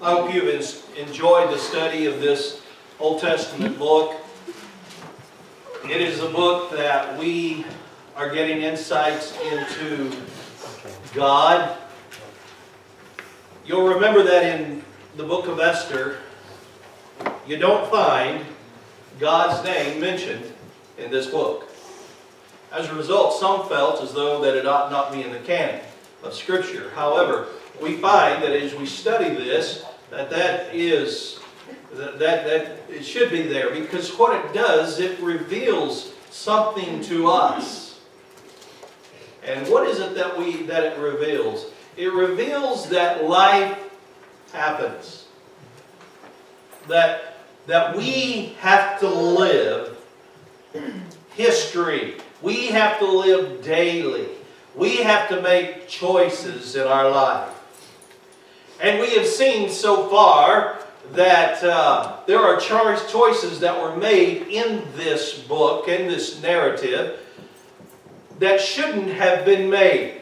I hope you've enjoyed the study of this Old Testament book. It is a book that we are getting insights into God. You'll remember that in the book of Esther, you don't find God's name mentioned in this book. As a result, some felt as though that it ought not be in the canon of Scripture. However, we find that as we study this, that it should be there, because what it does, it reveals something to us. And what is it that it reveals? It reveals that life happens. That we have to live history. We have to live daily. We have to make choices in our life. And we have seen so far that there are choices that were made in this book, in this narrative, that shouldn't have been made.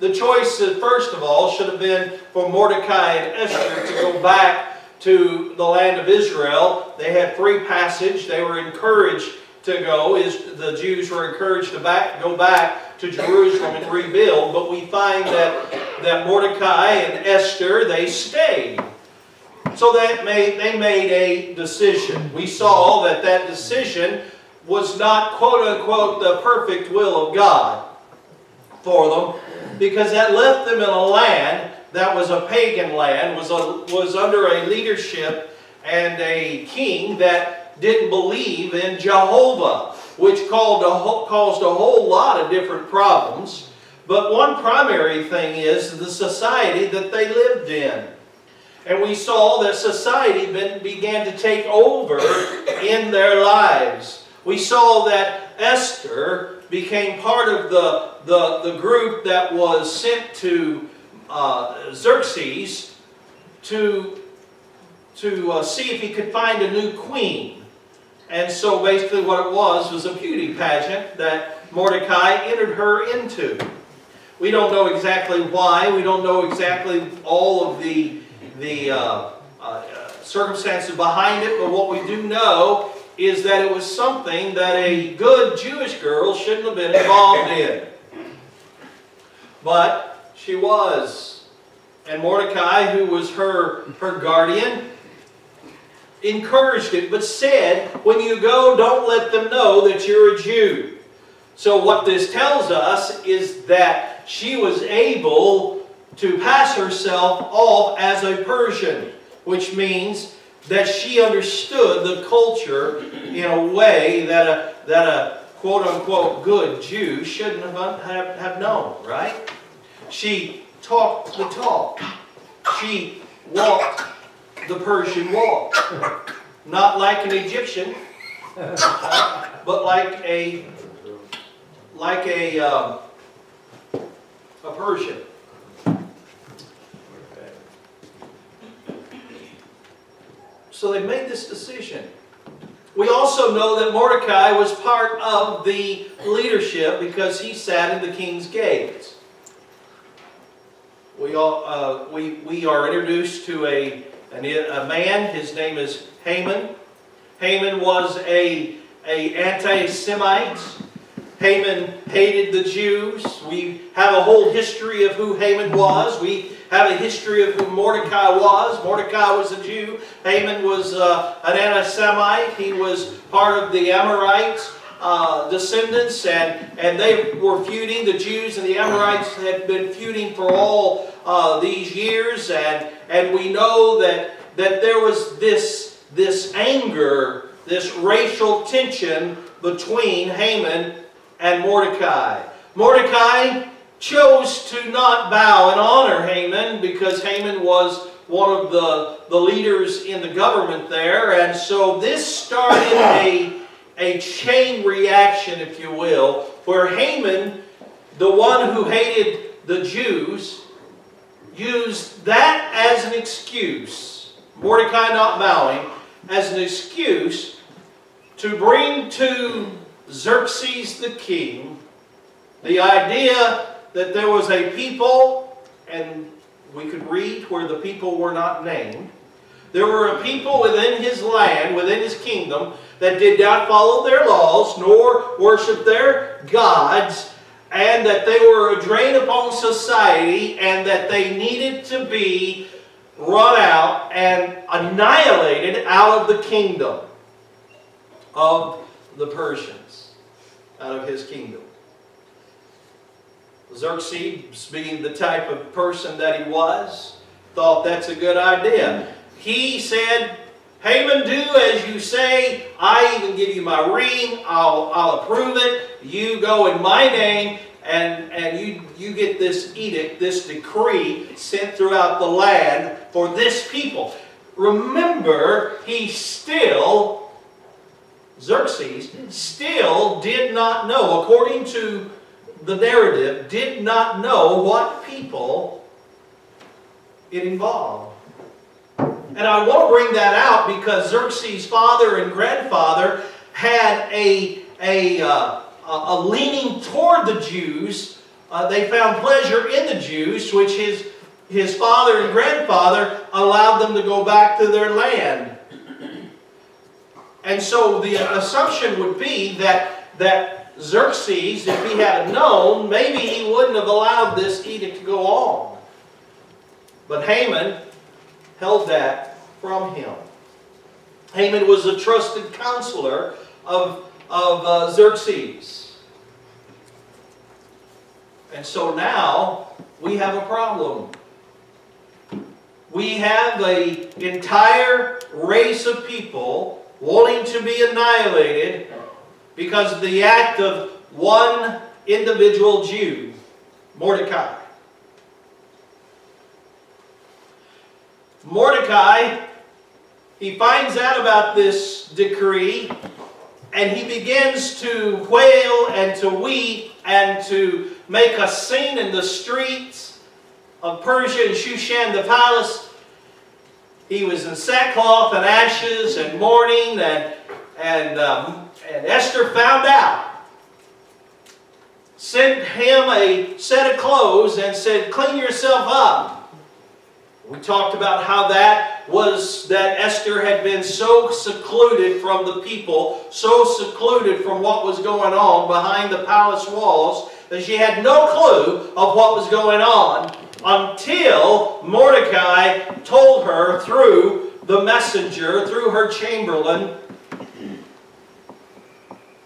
The choice, first of all, should have been for Mordecai and Esther to go back to the land of Israel. They had free passage. They were encouraged to go. The Jews were encouraged to go back to Jerusalem and rebuild. But we find that Mordecai and Esther, they stayed. So they made a decision. We saw that decision was not, quote-unquote, the perfect will of God for them, because that left them in a land that was a pagan land, was under a leadership and a king that didn't believe in Jehovah, which caused a whole lot of different problems. But one primary thing is the society that they lived in. And we saw that society began to take over in their lives. We saw that Esther became part of the group that was sent to Xerxes to see if he could find a new queen. And so basically what it was a beauty pageant that Mordecai entered her into. We don't know exactly why. We don't know exactly all of the circumstances behind it, but what we do know is that it was something that a good Jewish girl shouldn't have been involved in. But she was. And Mordecai, who was her guardian, encouraged it, but said, when you go, don't let them know that you're a Jew. So what this tells us is that she was able to pass herself off as a Persian, which means that she understood the culture in a way that a quote-unquote good Jew shouldn't have known, right? She talked the talk. She walked the Persian walk. Not like an Egyptian, but like a Persian. So they made this decision. We also know that Mordecai was part of the leadership because he sat in the king's gates. We are introduced to a man. His name is Haman. Haman was an anti-Semite. Haman hated the Jews. We have a whole history of who Haman was. We have a history of who Mordecai was. Mordecai was a Jew. Haman was an anti-Semite. He was part of the Amorite descendants, and they were feuding. The Jews and the Amorites had been feuding for all these years, and we know that there was this anger, this racial tension between Haman and Mordecai. Mordecai chose to not bow and honor Haman because Haman was one of the leaders in the government there, and so this started a chain reaction, if you will, where Haman, the one who hated the Jews, used that as an excuse, Mordecai not bowing, as an excuse to bring to Xerxes the king the idea that there was a people, and we could read where the people were not named, There were a people within his land, within his kingdom, that did not follow their laws, nor worship their gods, and that they were a drain upon society, and that they needed to be run out and annihilated out of the kingdom of the Persians, out of his kingdom. Xerxes, being the type of person that he was, thought that's a good idea. He said, Haman, do as you say. I even give you my ring. I'll approve it. You go in my name, and you get this edict, this decree sent throughout the land for this people. Remember, Xerxes still did not know, according to the narrative, did not know what people it involved. And I want to bring that out because Xerxes' father and grandfather had a leaning toward the Jews. They found pleasure in the Jews, which his father and grandfather allowed them to go back to their land. And so the assumption would be that Xerxes, if he had known, maybe he wouldn't have allowed this edict to go on. But Haman held that from him. Haman was a trusted counselor of Xerxes. And so now we have a problem. We have an entire race of people wanting to be annihilated because of the act of one individual Jew, Mordecai. Mordecai, he finds out about this decree, and he begins to wail and to weep and to make a scene in the streets of Persia and Shushan the palace. He was in sackcloth and ashes and mourning, and Esther found out. Sent him a set of clothes and said, clean yourself up. We talked about how that Esther had been so secluded from the people, so secluded from what was going on behind the palace walls, that she had no clue of what was going on until Mordecai told her through the messenger, through her chamberlain.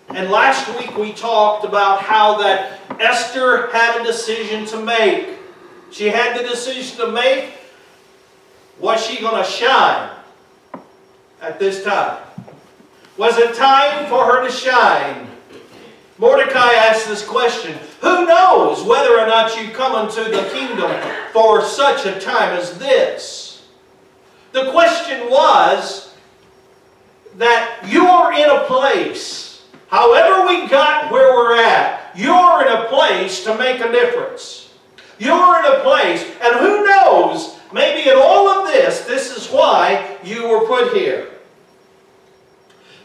And last week we talked about how that Esther had a decision to make. She had the decision to make. Was she going to shine at this time? Was it time for her to shine? Mordecai asked this question, who knows whether or not you come into the kingdom for such a time as this? The question was that you're in a place, however we got where we're at, you're in a place to make a difference. You're in a place, and who knows, maybe in all of this is why you were put here.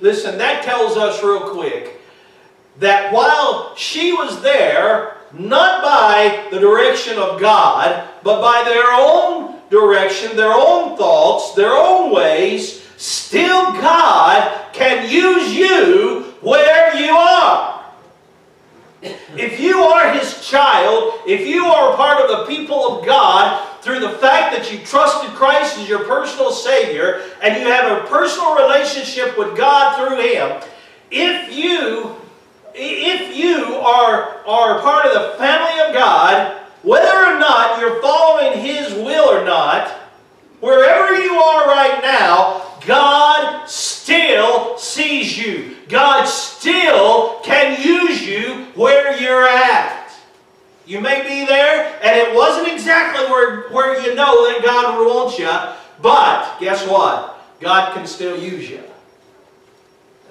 Listen, that tells us real quick that while she was there, not by the direction of God, but by their own direction, their own thoughts, their own ways, still God can use you where you are. If you are His child, if you are a part of the people of God, through the fact that you trusted Christ as your personal Savior, and you have a personal relationship with God through Him, if you are part of the family of God, whether or not you're following His will or not, wherever you are right now, God still sees you. God still can use you where you're at. You may be there, and it wasn't exactly where you know that God wants you, but guess what? God can still use you.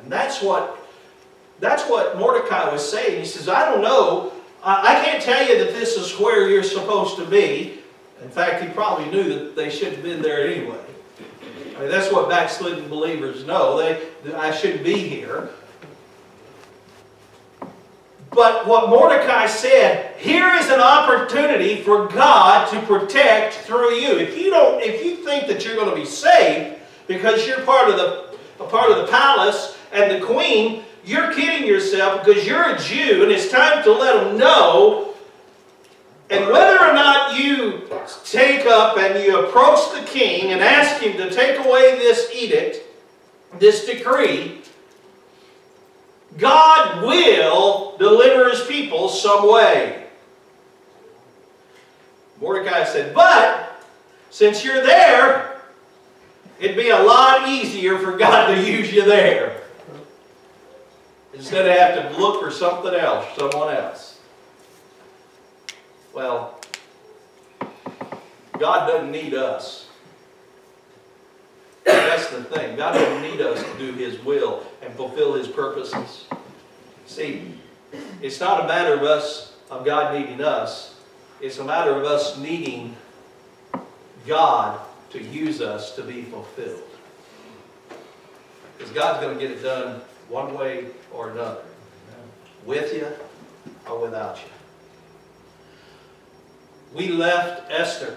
And that's what Mordecai was saying. He says, I don't know. I can't tell you that this is where you're supposed to be. In fact, he probably knew that they shouldn't have been there anyway. I mean, that's what backslidden believers know. I shouldn't be here. But what Mordecai said, here is an opportunity for God to protect through you. If you think that you're going to be saved because you're part of the palace and the queen, you're kidding yourself because you're a Jew and it's time to let them know. And whether or not you take up and you approach the king and ask him to take away this edict, this decree, God will deliver his people some way. Mordecai said, but since you're there, it'd be a lot easier for God to use you there, instead of having to look for something else, someone else. Well, God doesn't need us. That's the thing. God doesn't need us to do his will and fulfill his purposes. See, it's not a matter of God needing us. It's a matter of us needing God to use us to be fulfilled. Because God's going to get it done one way or another. With you or without you. We left Esther.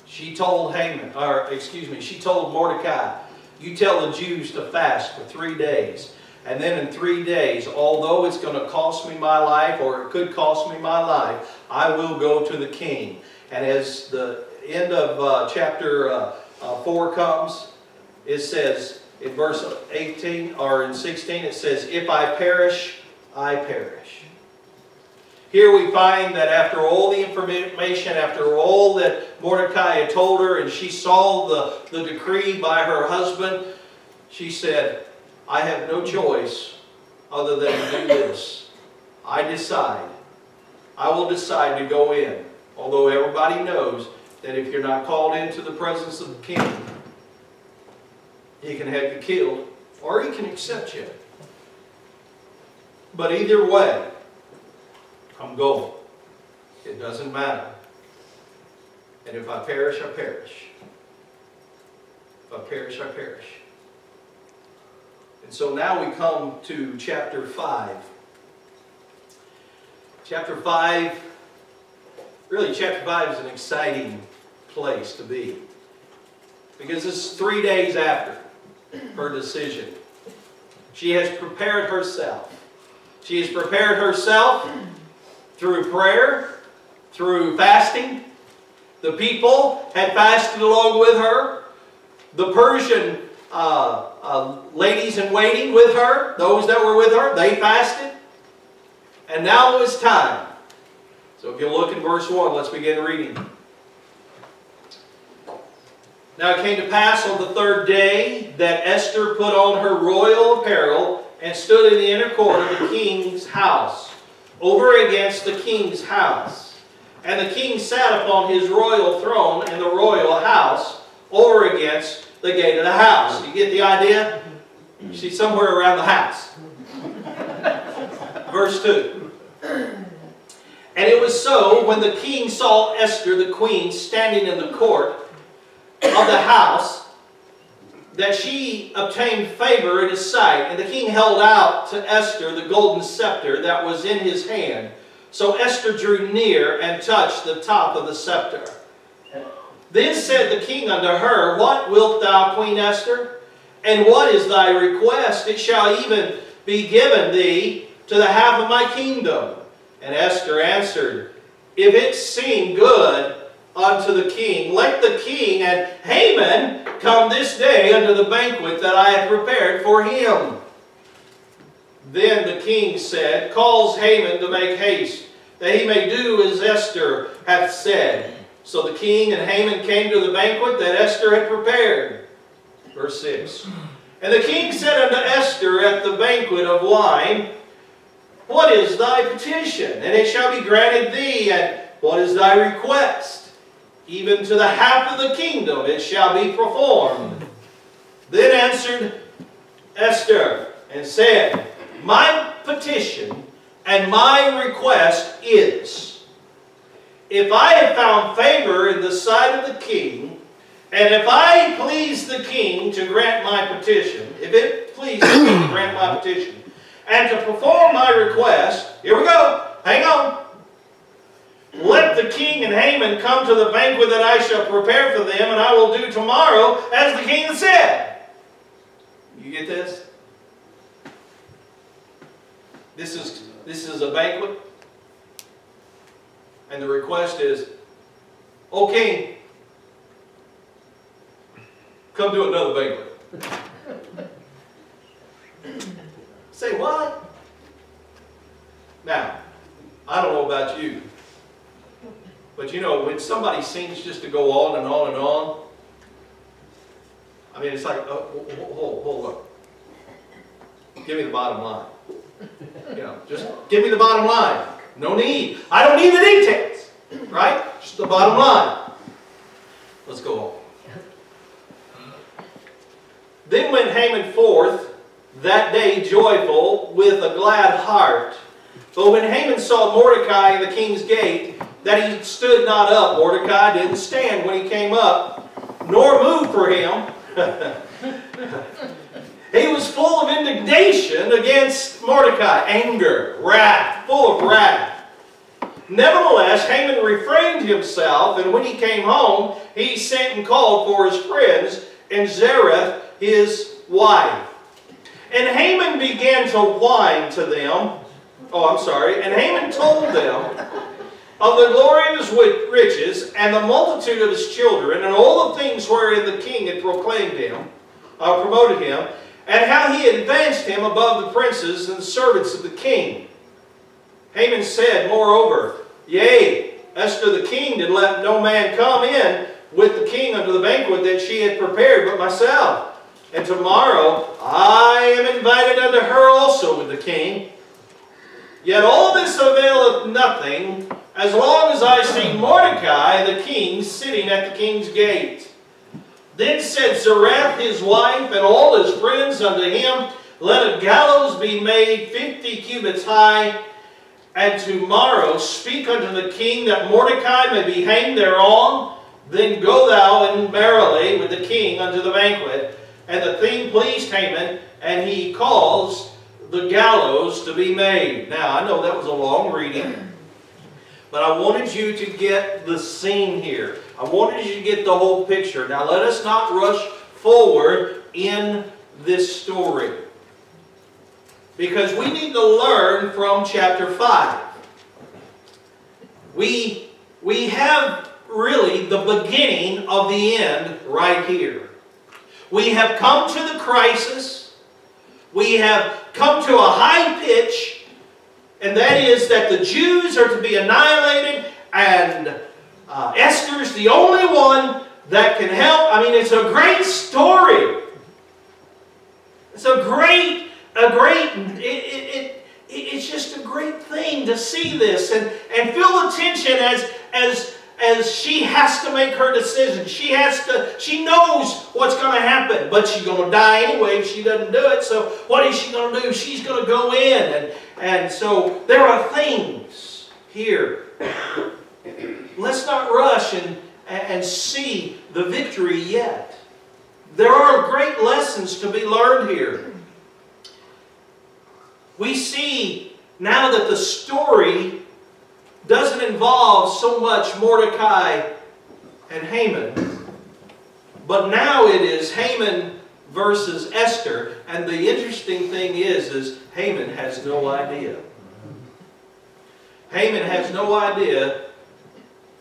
She told she told Mordecai, you tell the Jews to fast for 3 days. And then in 3 days, although it's going to cost me my life, or it could cost me my life, I will go to the king. And as the end of chapter 4 comes, it says, in verse 18 or in 16, it says, if I perish, I perish. Here we find that after all the information, after all that Mordecai had told her, and she saw the decree by her husband, she said, I have no choice other than to do this. I will decide to go in. Although everybody knows that if you're not called into the presence of the king, he can have you killed, or he can accept you. But either way, I'm going. It doesn't matter. And if I perish, I perish. If I perish, I perish. And so now we come to chapter 5. Chapter 5, really chapter 5 is an exciting place to be. Because it's 3 days after her decision. She has prepared herself. She has prepared herself through prayer, through fasting. The people had fasted along with her. The Persian ladies in waiting with her, those that were with her, they fasted. And now it was time. So if you look in verse 1, let's begin reading. Now it came to pass on the 3rd day that Esther put on her royal apparel and stood in the inner court of the king's house, over against the king's house. And the king sat upon his royal throne in the royal house, over against the gate of the house. You get the idea? She's somewhere around the house. Verse 2. And it was so, when the king saw Esther the queen standing in the court of the house, that she obtained favor in his sight. And the king held out to Esther the golden scepter that was in his hand. So Esther drew near and touched the top of the scepter. Then said the king unto her, what wilt thou, Queen Esther? And what is thy request? It shall even be given thee to the half of my kingdom. And Esther answered, if it seem good unto the king, let the king and Haman come this day unto the banquet that I have prepared for him. Then the king said, calls Haman to make haste, that he may do as Esther hath said. So the king and Haman came to the banquet that Esther had prepared. Verse 6. And the king said unto Esther at the banquet of wine, what is thy petition? And it shall be granted thee. And what is thy request? Even to the half of the kingdom it shall be performed. Then answered Esther and said, my petition and my request is, if I have found favor in the sight of the king, and if I please the king to grant my petition, if it please the king to grant my petition, and to perform my request, here we go, hang on, Let the king and Haman come to the banquet that I shall prepare for them, and I will do tomorrow as the king said. You get this? This is a banquet. And the request is, "O king, come do another banquet." Say what? Now, I don't know about you, but you know, when somebody seems just to go on and on and on, I mean, it's like, hold up. Give me the bottom line. You know, just give me the bottom line. No need. I don't need the details. Right? Just the bottom line. Let's go on. Then went Haman forth that day joyful with a glad heart. But when Haman saw Mordecai in the king's gate, that he stood not up, Mordecai didn't stand when he came up, nor moved for him. He was full of indignation against Mordecai, anger, wrath, full of wrath. Nevertheless, Haman refrained himself, and when he came home, he sent and called for his friends and Zeresh, his wife. And Haman began to whine to them. And Haman told them of the glory of his riches and the multitude of his children and all the things wherein the king had promoted him, and how he had advanced him above the princes and the servants of the king. Haman said, moreover, Yea, Esther the king did let no man come in with the king unto the banquet that she had prepared but myself. And tomorrow I am invited unto her also with the king. Yet all this availeth nothing, as long as I see Mordecai the king sitting at the king's gate. Then said Zeresh his wife and all his friends unto him, Let a gallows be made 50 cubits high, and tomorrow speak unto the king that Mordecai may be hanged thereon. Then go thou and merrily with the king unto the banquet. And the thing pleased Haman, and he caused the gallows to be made. Now, I know that was a long reading, but I wanted you to get the scene here. I wanted you to get the whole picture. Now, let us not rush forward in this story, because we need to learn from chapter 5. We have really the beginning of the end right here. We have come to the crisis. We have come to a high pitch, and that is that the Jews are to be annihilated, and Esther's the only one that can help. I mean, it's a great story. It's it's just a great thing to see this and feel the tension as she has to make her decision. She knows what's going to happen, but she's going to die anyway if she doesn't do it. So what is she going to do? She's going to go in. And so there are things here. Let's not rush and see the victory yet. There are great lessons to be learned here. We see now that the story doesn't involve so much Mordecai and Haman, but now it is Haman versus Esther. And the interesting thing is Haman has no idea. Haman has no idea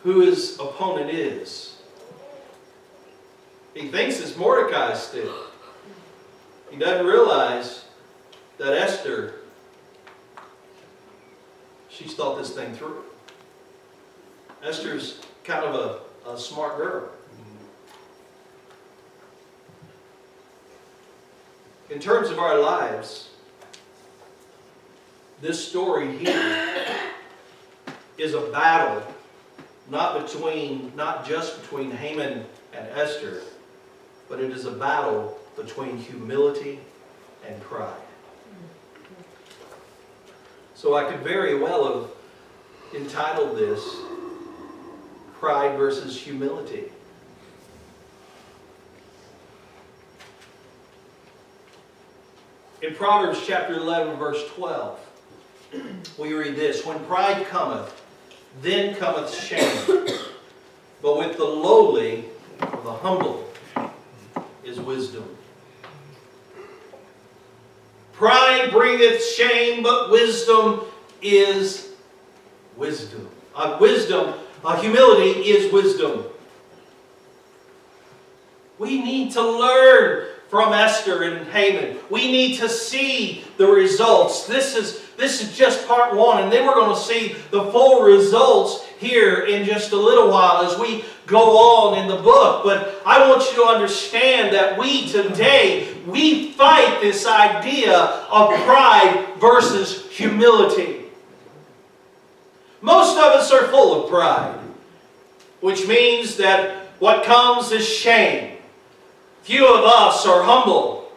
who his opponent is. He thinks it's Mordecai still. He doesn't realize that Esther, she's thought this thing through. Esther's kind of a smart girl. In terms of our lives, this story here is a battle, not just between Haman and Esther, but it is a battle between humility and pride. So I could very well have entitled this Pride versus Humility. In Proverbs chapter 11 verse 12, we read this, When pride cometh, then cometh shame. But with the lowly, the humble, is wisdom. Pride bringeth shame, but wisdom is wisdom. Humility is wisdom. We need to learn from Esther and Haman. We need to see the results. This is just part one, and then we're going to see the full results here in just a little while as we go on in the book. But I want you to understand that we today, we fight this idea of pride versus humility. Most of us are full of pride, which means that what comes is shame. Few of us are humble,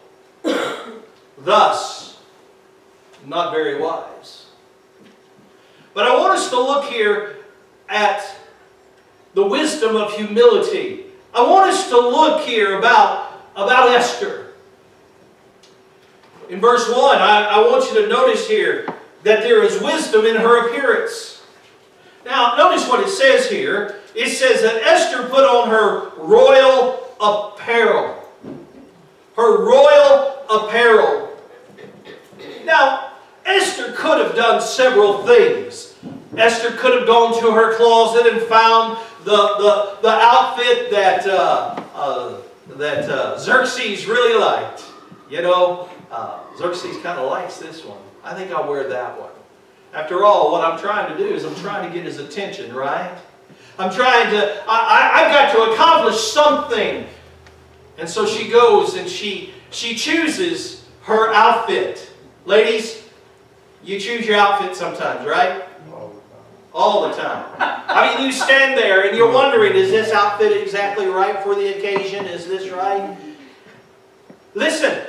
thus not very wise. But I want us to look here at the wisdom of humility. I want us to look here about Esther. In verse 1, I want you to notice here that there is wisdom in her appearance. Now, notice what it says here. It says that Esther put on her royal apparel. Her royal apparel. Now, Esther could have done several things. Esther could have gone to her closet and found the outfit that Xerxes really liked. You know, Xerxes kind of likes this one. I think I'll wear that one. After all, what I'm trying to do is I'm trying to get his attention, right? I've got to accomplish something. And so she goes and she chooses her outfit. Ladies, you choose your outfit sometimes, right? All the time. I mean, you stand there and you're wondering, is this outfit exactly right for the occasion? Is this right? Listen,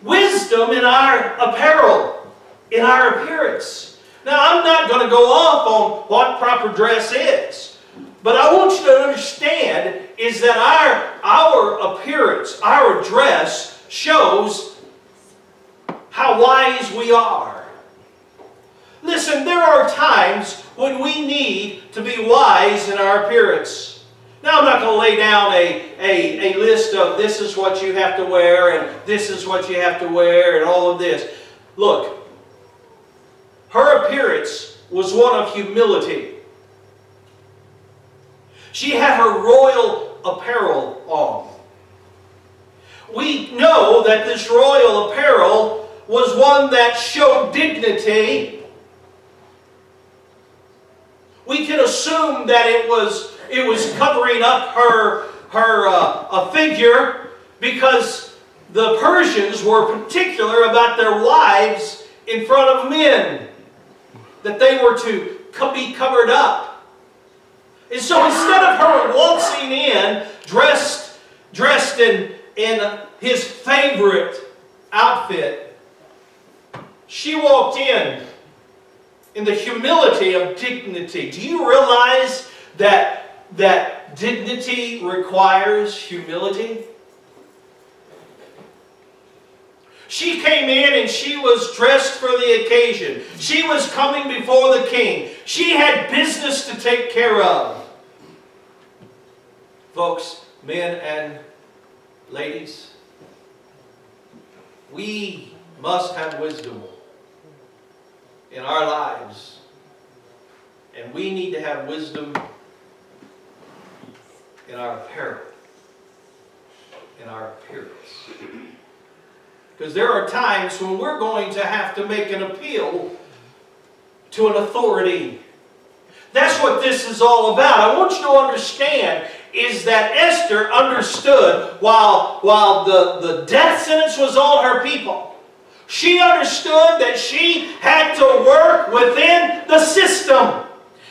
wisdom in our apparel, in our appearance. Now, I'm not going to go off on what proper dress is. But I want you to understand is that our appearance, our dress, shows how wise we are. Listen, there are times when we need to be wise in our appearance. Now, I'm not going to lay down a list of this is what you have to wear and this is what you have to wear and all of this. Look, her appearance was one of humility. She had her royal apparel on. We know that this royal apparel was one that showed dignity. We can assume that it was covering up her figure because the Persians were particular about their wives in front of men, that they were to be covered up. And so instead of her waltzing in dressed in his favorite outfit, she walked in the humility of dignity. Do you realize that dignity requires humility? She came in and she was dressed for the occasion. She was coming before the king. She had business to take care of. Folks, men and ladies, we must have wisdom in our lives. And we need to have wisdom in our apparel, in our appearance. Because there are times when we're going to have to make an appeal to an authority. That's what this is all about. I want you to understand is that Esther understood while the death sentence was on her people, she understood that she had to work within the system.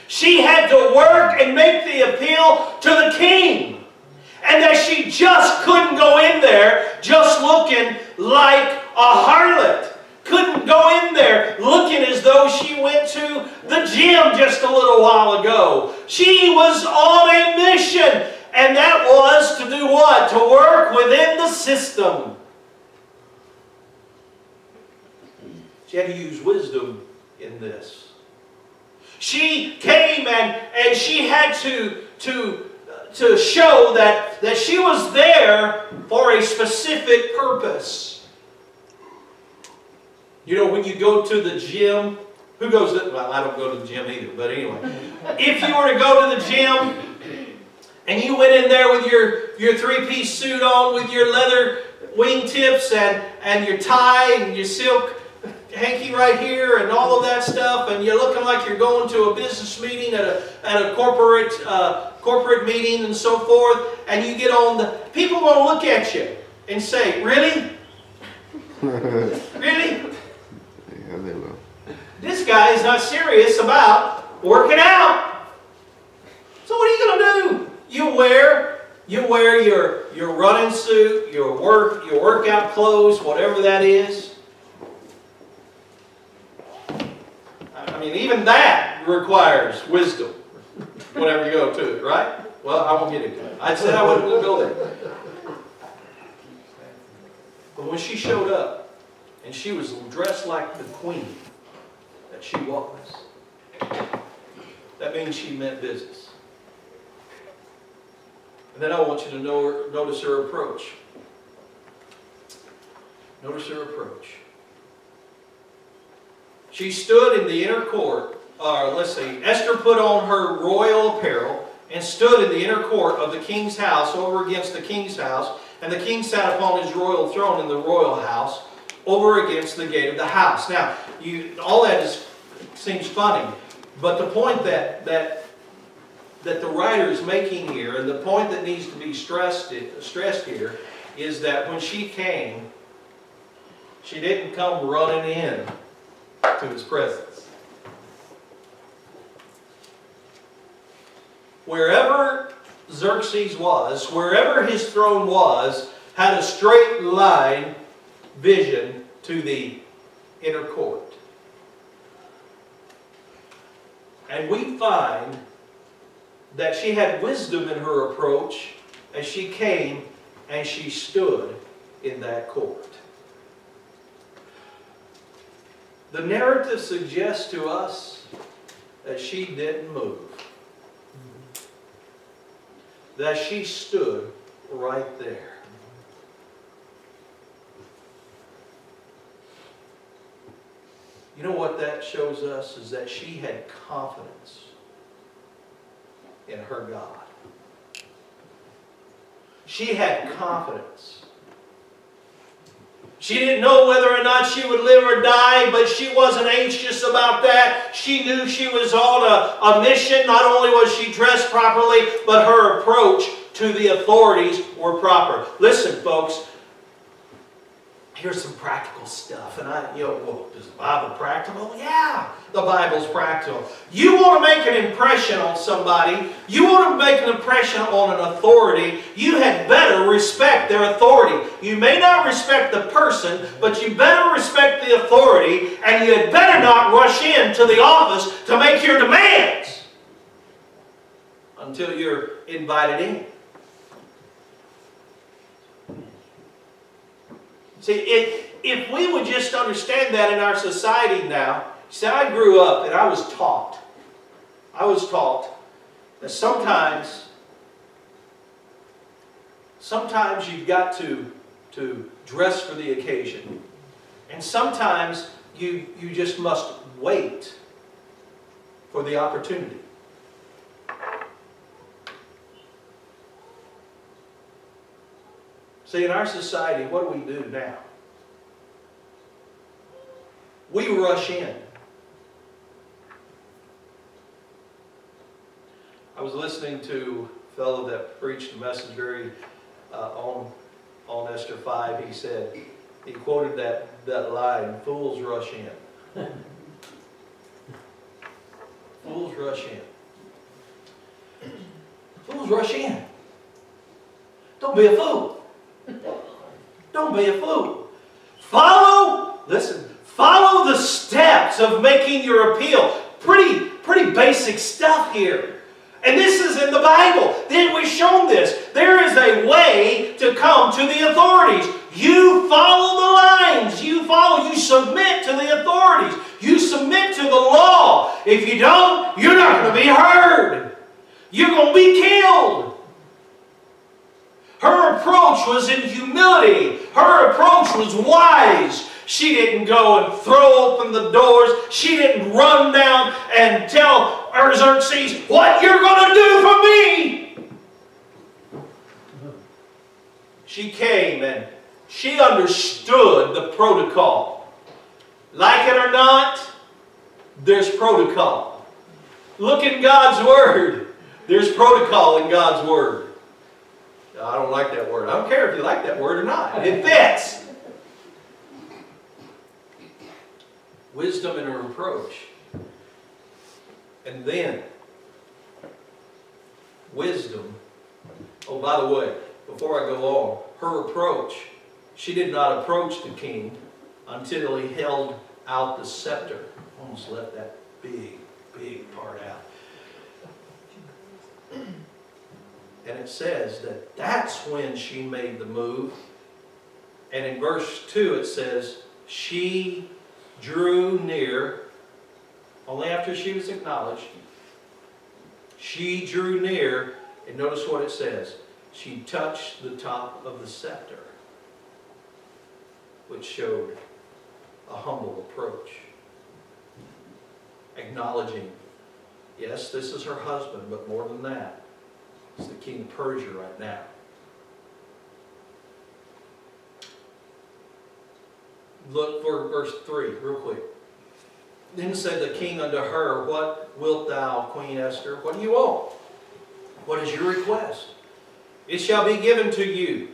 She had to work and make the appeal to the king. And that she just couldn't go in there just looking like a harlot. Couldn't go in there looking as though she went to the gym just a little while ago. She was on a mission. And that was to do what? To work within the system. She had to use wisdom in this. She came and she had to show that she was there for a specific purpose. You know, when you go to the gym, who goes to, well, I don't go to the gym either, but anyway. If you were to go to the gym and you went in there with your three-piece suit on, with your leather wingtips and your tie and your silk hanky right here and all of that stuff, and you're looking like you're going to a business meeting at a corporate meeting and so forth, and you get on the, people are going to look at you and say, really? Really? Yeah, they will. This guy is not serious about working out. So what are you going to do? You wear your running suit, your workout clothes, whatever that is. I mean, even that requires wisdom whenever you go to it, right? Well, I won't get into it. I said I wouldn't go there. But when she showed up, and she was dressed like the queen that she was, that means she meant business. And then I want you to notice her approach. Notice her approach. She stood in the inner court, let's see, Esther put on her royal apparel and stood in the inner court of the king's house over against the king's house, and the king sat upon his royal throne in the royal house over against the gate of the house. Now, all that seems funny, but the point that the writer is making here, and the point that needs to be stressed here, is that when she came, she didn't come running in to his presence. Wherever Xerxes was, wherever his throne was, had a straight line vision to the inner court. And we find that she had wisdom in her approach as she came and she stood in that court. The narrative suggests to us that she didn't move. That she stood right there. You know what that shows us is that she had confidence in her God. She had confidence. She didn't know whether or not she would live or die, but she wasn't anxious about that. She knew she was on a mission. Not only was she dressed properly, but her approach to the authorities were proper. Listen, folks, here's some practical stuff. And well, is the Bible practical? Yeah, the Bible's practical. You want to make an impression on somebody, you want to make an impression on an authority, you had better respect their authority. You may not respect the person, but you better respect the authority, and you had better not rush into the office to make your demands until you're invited in. See, if we would just understand that in our society now. See, I grew up and I was taught that sometimes you've got to dress for the occasion. And sometimes you just must wait for the opportunity. See, in our society, what do we do now? We rush in. I was listening to a fellow that preached a message on Esther 5. He quoted that line, "Fools rush in." Fools rush in. Fools rush in. Don't be a fool. Don't be a fool. Follow the steps of making your appeal. Pretty basic stuff here. And this is in the Bible. Then we've shown this. There is a way to come to the authorities. You follow the lines. You submit to the authorities. You submit to the law. If you don't, you're not going to be heard. You're going to be killed. Her approach was in humility. Her approach was wise. She didn't go and throw open the doors. She didn't run down and tell Xerxes what you're going to do for me. She came and she understood the protocol. Like it or not, there's protocol. Look in God's Word. There's protocol in God's Word. I don't like that word. I don't care if you like that word or not. It fits. Wisdom in her approach. And then, wisdom. Oh, by the way, before I go on, her approach. She did not approach the king until he held out the scepter. Almost left that big part out. And it says that that's when she made the move. And in verse 2 it says, she drew near, only after she was acknowledged, she drew near, and notice what it says, she touched the top of the scepter, which showed a humble approach. Acknowledging, yes, this is her husband, but more than that, it's the king of Persia right now. Look for verse 3 real quick. Then said the king unto her, what wilt thou, Queen Esther? What do you want? What is your request? It shall be given to you.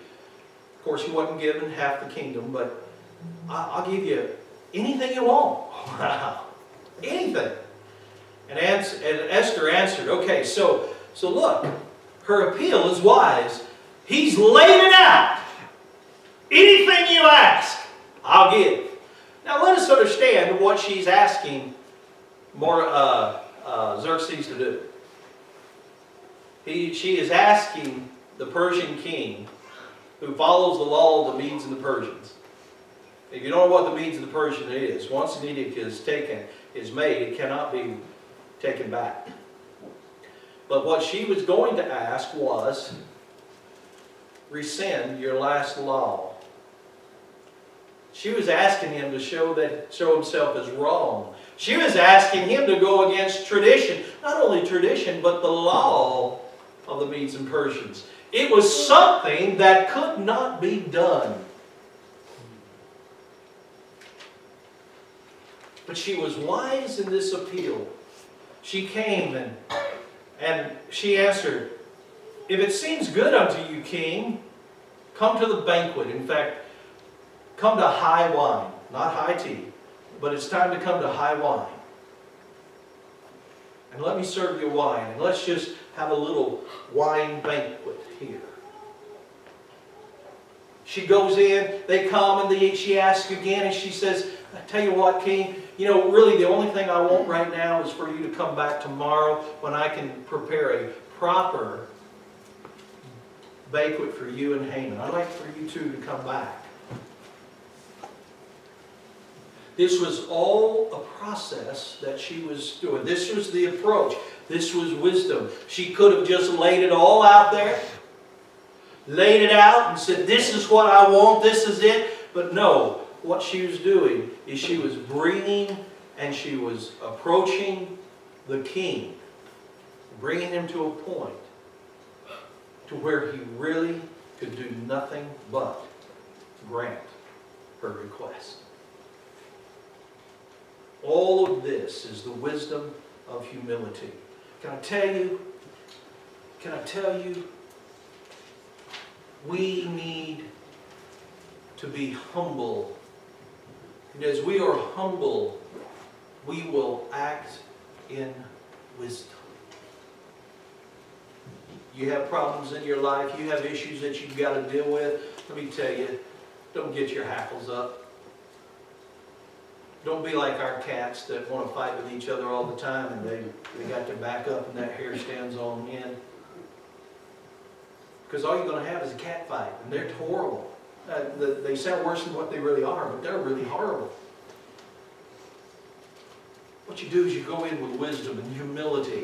Of course, he wasn't given half the kingdom, but I'll give you anything you want. Wow. Anything. And Esther answered, okay, so look, her appeal is wise. He's laid it out. Anything you ask, I'll give. Now let us understand what she's asking Xerxes to do. She is asking the Persian king, who follows the law of the Medes and the Persians. If you don't know what the Medes and the Persians is, once an edict is made, it cannot be taken back. But what she was going to ask was, rescind your last law. She was asking him to show himself as wrong. She was asking him to go against tradition. Not only tradition, but the law of the Medes and Persians. It was something that could not be done. But she was wise in this appeal. She came and she answered, if it seems good unto you, king, come to the banquet. In fact, come to high wine, not high tea, but it's time to come to high wine. And let me serve you wine, and let's just have a little wine banquet here. She goes in, they come, and she asks again, and she says, I tell you what, king, you know, really the only thing I want right now is for you to come back tomorrow when I can prepare a proper banquet for you and Haman. I'd like for you two to come back. This was all a process that she was doing. This was the approach. This was wisdom. She could have just laid it all out there. Laid it out and said, this is what I want, this is it. But no, what she was doing is she was bringing and she was approaching the king. Bringing him to a point to where he really could do nothing but grant her request. All of this is the wisdom of humility. Can I tell you, we need to be humble. And as we are humble, we will act in wisdom. You have problems in your life, you have issues that you've got to deal with. Let me tell you, don't get your hackles up. Don't be like our cats that want to fight with each other all the time and they got their back up and that hair stands on end. Because all you're going to have is a cat fight, and they're horrible. They sound worse than what they really are, but they're really horrible. what you do is you go in with wisdom and humility,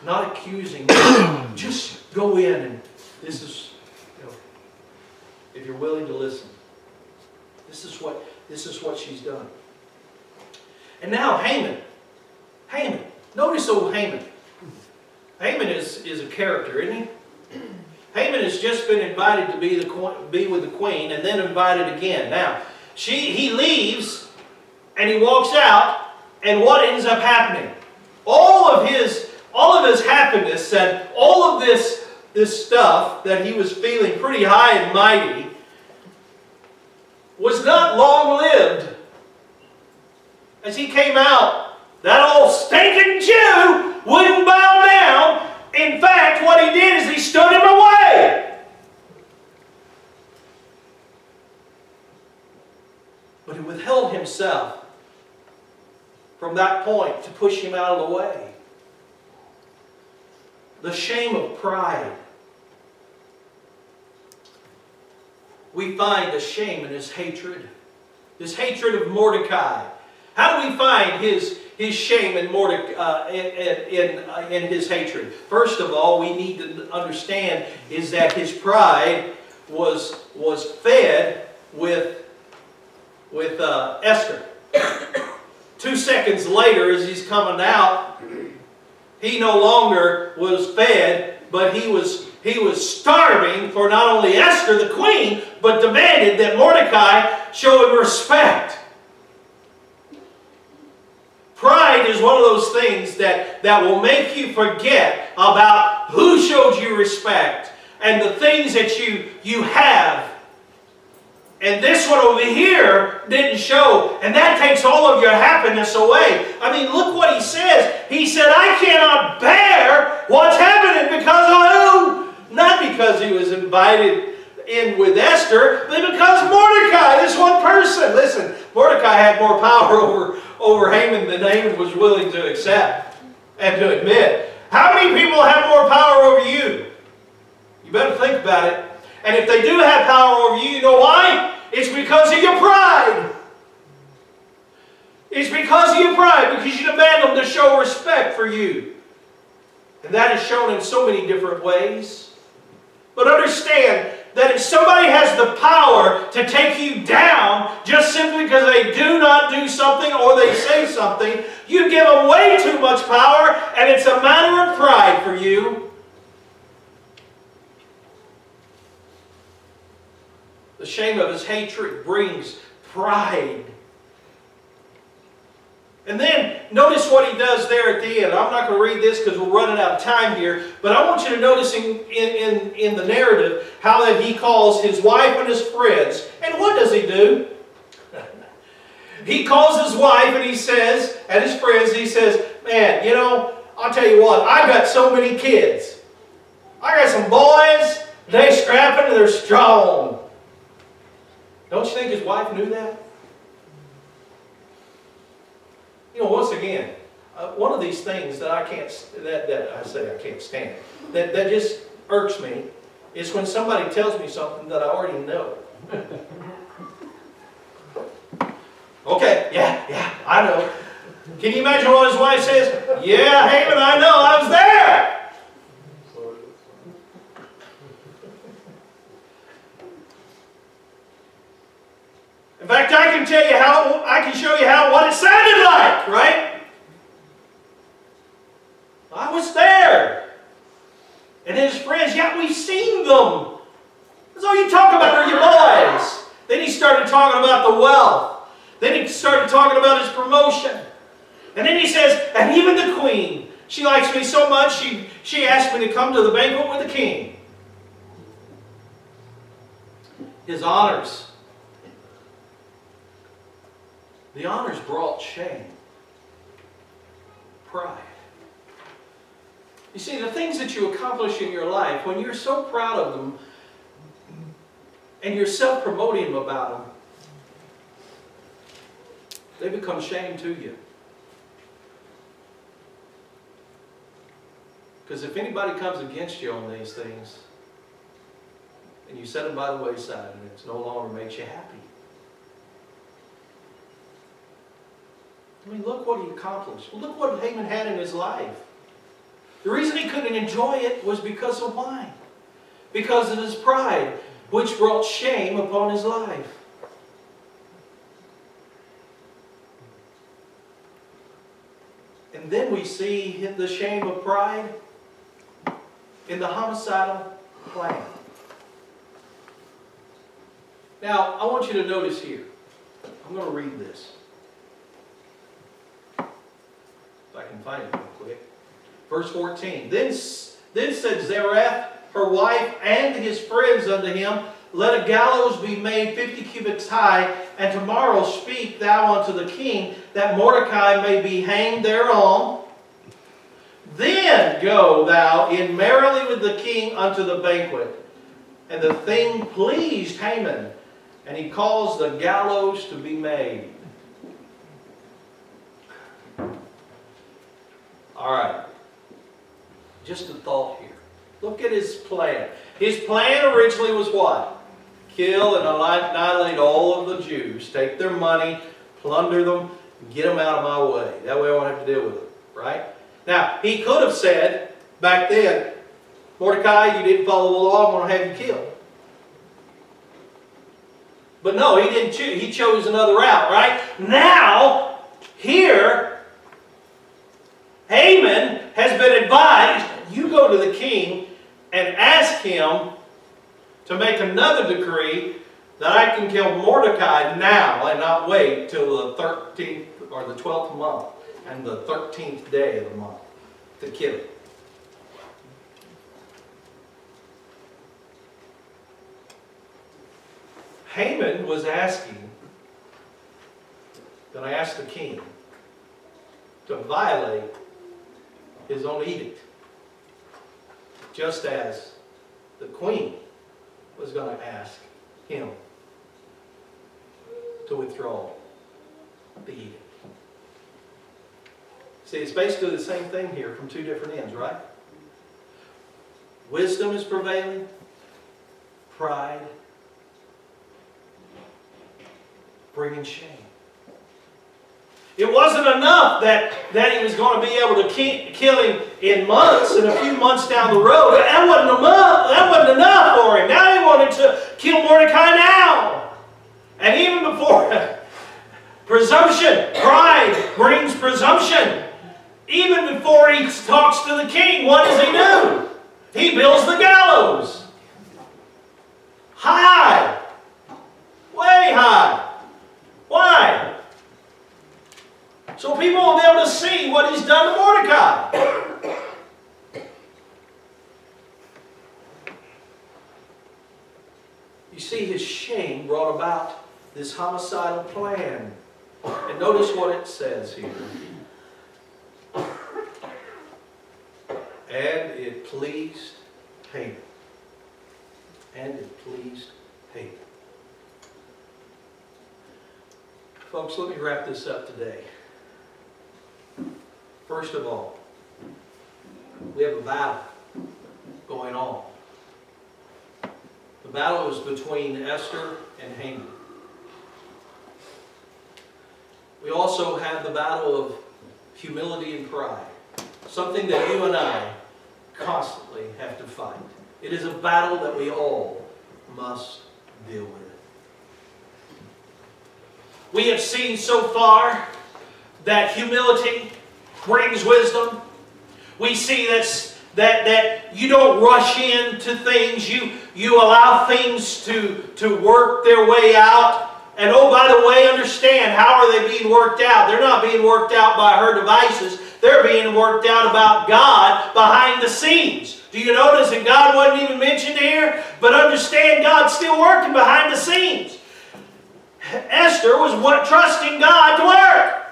not accusing. Just go in, and this is, if you're willing to listen, this is what she's done. And now Haman. Notice old Haman. Haman is a character, isn't he? Haman has just been invited to be with the queen, and then invited again. Now, he leaves, and he walks out, and what ends up happening? All of his happiness and all of this stuff that he was feeling pretty high and mighty was not long-lived. As he came out, that old stinking Jew wouldn't bow down. In fact, what he did is he stood in the way. But he withheld himself from that point to push him out of the way. The shame of pride. We find the shame in his hatred. This hatred of Mordecai. How do we find his shame in Mordecai, in his hatred? First of all, we need to understand is that his pride was fed with Esther. 2 seconds later, as he's coming out, he no longer was fed, but he was starving for not only Esther, the queen, but demanded that Mordecai show him respect. Pride is one of those things that will make you forget about who showed you respect and the things that you have. And this one over here didn't show. And that takes all of your happiness away. I mean, look what he says. He said, I cannot bear what's happening because of who? Not because he was invited in with Esther, but because Mordecai, this one person. Listen, Mordecai had more power over Haman than Haman was willing to accept and to admit. How many people have more power over you? You better think about it. And if they do have power over you, you know why? It's because of your pride. It's because of your pride, because you demand them to show respect for you. And that is shown in so many different ways. But understand that if somebody has the power to take you down just simply because they do not do something or they say something, you give them way too much power, and it's a matter of pride for you. The shame of his hatred brings pride. And then, notice what he does there at the end. I'm not going to read this because we're running out of time here, but I want you to notice in the narrative how that he calls his wife and his friends. And what does he do? He calls his wife and he says, and his friends, he says, man, you know, I'll tell you what, I've got so many kids. I got some boys, they're scrapping and they're strong. Don't you think his wife knew that? You know, once again, one of these things that I can't stand, that just irks me, is when somebody tells me something that I already know. Okay, yeah, I know. Can you imagine what his wife says? Yeah, Haman, I know, I was there. In fact, I can show you what it sounded like, right? I was there. And his friends, yeah, we've seen them. That's all you talk about are your boys. Then he started talking about the wealth. Then he started talking about his promotion. And then he says, and even the queen, she likes me so much, she asked me to come to the banquet with the king. His honors. The honors brought shame. Pride. You see, the things that you accomplish in your life, when you're so proud of them, and you're self-promoting about them, they become shame to you. Because if anybody comes against you on these things, and you set them by the wayside, and it no longer makes you happy. I mean, look what he accomplished. Look what Haman had in his life. The reason he couldn't enjoy it was because of wine. Because of his pride, which brought shame upon his life. And then we see the shame of pride in the homicidal plan. Now, I want you to notice here. I'm going to read this. If I can find it real quick. Verse 14. Then said Zereth, her wife, and his friends unto him, Let a gallows be made 50 cubits high, and tomorrow speak thou unto the king, that Mordecai may be hanged thereon. Then go thou in merrily with the king unto the banquet. And the thing pleased Haman, and he caused the gallows to be made. All right. Just a thought here. Look at his plan. His plan originally was what? Kill and annihilate all of the Jews. Take their money, plunder them, get them out of my way. That way I won't have to deal with them. Right? Now, he could have said back then, Mordecai, you didn't follow the law, I'm going to have you killed. But no, he didn't choose. He chose another route, right? Now, here, Haman has been advised, you go to the king and ask him to make another decree that I can kill Mordecai now and not wait till the 13th or the 12th month and the 13th day of the month to kill him. Haman was asking that I ask the king to violate his own edict, just as the queen was going to ask him to withdraw the edict. See, it's basically the same thing here from two different ends, right? Wisdom is prevailing, pride bringing shame. It wasn't enough that he was going to be able to kill him in months and a few months down the road. That wasn't enough for him. Now he wanted to kill Mordecai now. And even before presumption, pride brings presumption. Even before he talks to the king, what does he do? He builds the gallows. High. Way high. Why? So people will be able to see what he's done to Mordecai. You see, his shame brought about this homicidal plan. And notice what it says here. And it pleased Haman. And it pleased Haman. Folks, let me wrap this up today. First of all, we have a battle going on. The battle is between Esther and Haman. We also have the battle of humility and pride. Something that you and I constantly have to fight. It is a battle that we all must deal with. We have seen so far that humility brings wisdom. We see that you don't rush into things. You allow things to work their way out. And oh, by the way, understand, how are they being worked out? They're not being worked out by her devices. They're being worked out about God behind the scenes. Do you notice that God wasn't even mentioned here? But understand, God's still working behind the scenes. Esther was trusting God to work.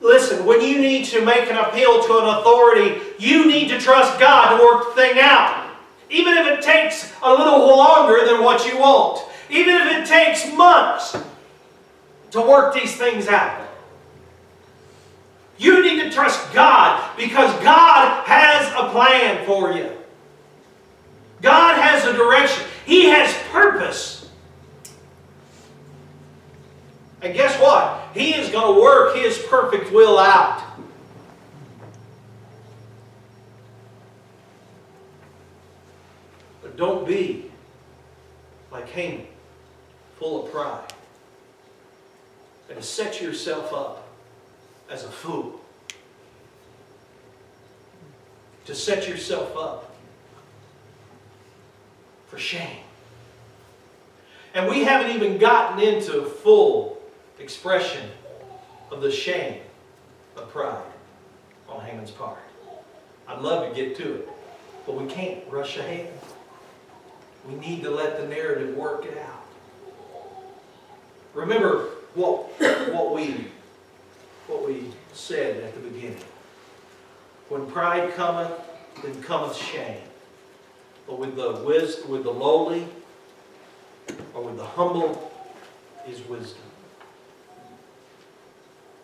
Listen, when you need to make an appeal to an authority, you need to trust God to work the thing out. Even if it takes a little longer than what you want. Even if it takes months to work these things out. You need to trust God because God has a plan for you. God has a direction. He has purpose. And guess what? He is going to work His perfect will out. But don't be like Haman, full of pride, and to set yourself up as a fool. To set yourself up for shame. And we haven't even gotten into full expression of the shame of pride on Haman's part. I'd love to get to it, but we can't rush ahead. We need to let the narrative work it out. Remember what we said at the beginning. When pride cometh, then cometh shame. But with the lowly, or with the humble, is wisdom.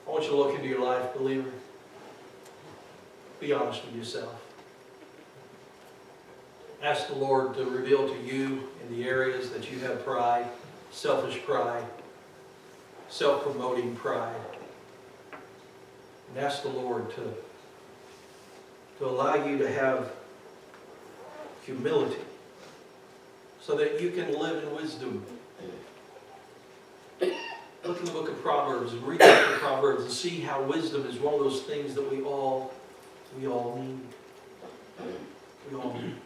I want you to look into your life, believer. Be honest with yourself. Ask the Lord to reveal to you in the areas that you have pride, selfish pride, self-promoting pride. And ask the Lord to allow you to have humility so that you can live in wisdom. Look in the book of Proverbs and read the book of Proverbs and see how wisdom is one of those things that we all need. We all need.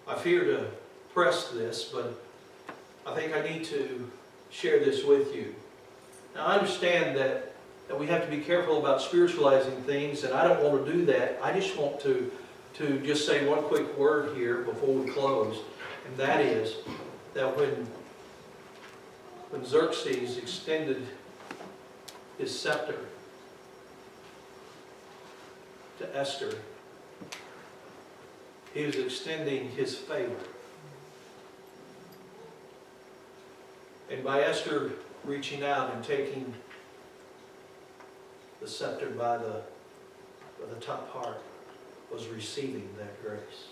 I fear to press this, but I think I need to share this with you. Now I understand that we have to be careful about spiritualizing things, and I don't want to do that. I just want to just say one quick word here before we close, and that is that when Xerxes extended his scepter to Esther, he was extending his favor. And by Esther reaching out and taking the scepter by the top part, was receiving that grace.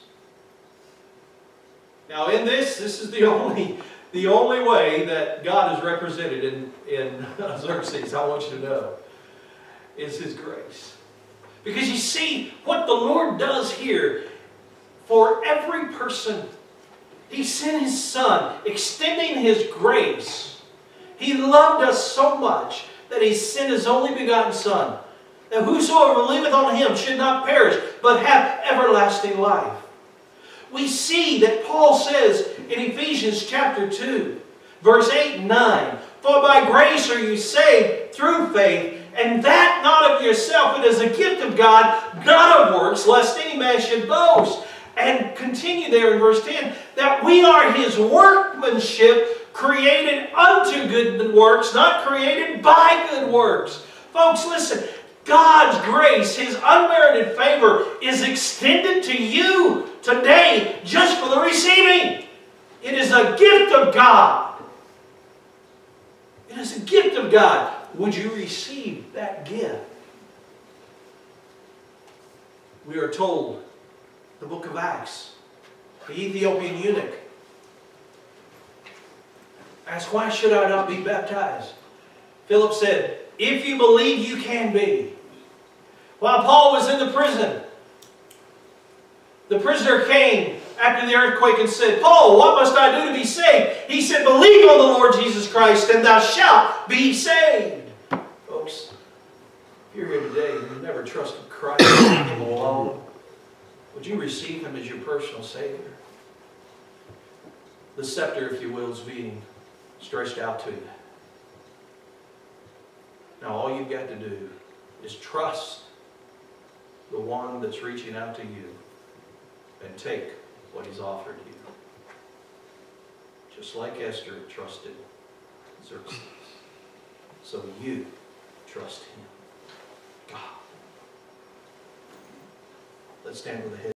Now in this is the only way that God is represented in Xerxes, I want you to know, is His grace. Because you see, what the Lord does here, for every person, He sent His Son, extending His grace. He loved us so much that He sent His only begotten Son, that whosoever believeth on Him should not perish, but have everlasting life. We see that Paul says in Ephesians chapter 2, verse 8 and 9, "For by grace are you saved through faith, and that not of yourself, it is a gift of God, not of works, lest any man should boast." And continue there in verse 10, that we are His workmanship, created unto good works, not created by good works. Folks, listen. God's grace, His unmerited favor, is extended to you today just for the receiving. It is a gift of God. It is a gift of God. Would you receive that gift? We are told, the book of Acts, the Ethiopian eunuch asked, "Why should I not be baptized?" Philip said, "If you believe, you can be." While Paul was in the prison, the prisoner came after the earthquake and said, "Paul, what must I do to be saved?" He said, "Believe on the Lord Jesus Christ, and thou shalt be saved." Folks, if you're here today and you've never trusted Christ and Him alone, would you receive Him as your personal Savior? The scepter, if you will, is being stretched out to you. Now all you've got to do is trust the one that's reaching out to you and take what He's offered you. Just like Esther trusted Xerxes. So you trust Him. God. Let's stand with the head.